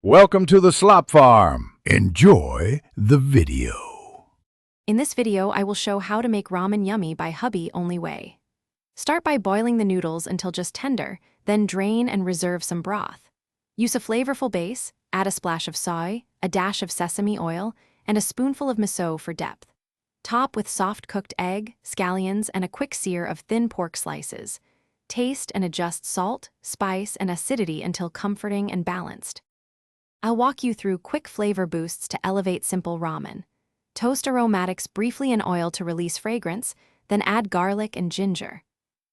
Welcome to the Slop Farm. Enjoy the video. In this video, I will show how to make ramen yummy by Hubby only way. Start by boiling the noodles until just tender, then drain and reserve some broth. Use a flavorful base, add a splash of soy, a dash of sesame oil, and a spoonful of miso for depth. Top with soft cooked egg, scallions, and a quick sear of thin pork slices. Taste and adjust salt, spice, and acidity until comforting and balanced. I'll walk you through quick flavor boosts to elevate simple ramen. Toast aromatics briefly in oil to release fragrance, then add garlic and ginger.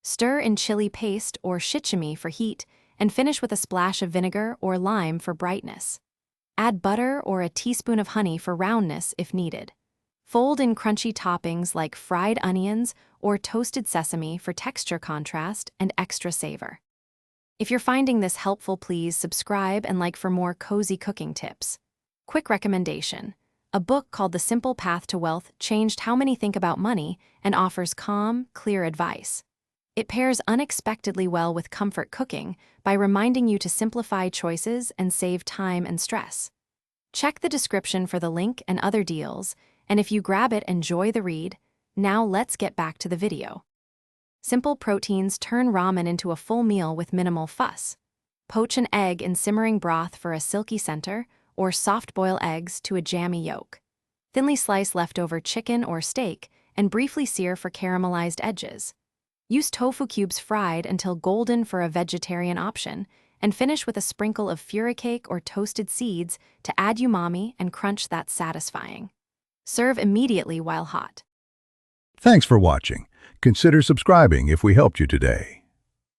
Stir in chili paste or shichimi for heat, and finish with a splash of vinegar or lime for brightness. Add butter or a teaspoon of honey for roundness if needed. Fold in crunchy toppings like fried onions or toasted sesame for texture contrast and extra savor. If you're finding this helpful, please subscribe and like for more cozy cooking tips. Quick recommendation: a book called The Simple Path to Wealth changed how many think about money and offers calm, clear advice. It pairs unexpectedly well with comfort cooking by reminding you to simplify choices and save time and stress. Check the description for the link and other deals, and if you grab it, enjoy the read. Now let's get back to the video. Simple proteins turn ramen into a full meal with minimal fuss. Poach an egg in simmering broth for a silky center, or soft-boil eggs to a jammy yolk. Thinly slice leftover chicken or steak and briefly sear for caramelized edges. Use tofu cubes fried until golden for a vegetarian option, and finish with a sprinkle of furicake or toasted seeds to add umami and crunch that's satisfying. Serve immediately while hot. Thanks for watching. Consider subscribing if we helped you today.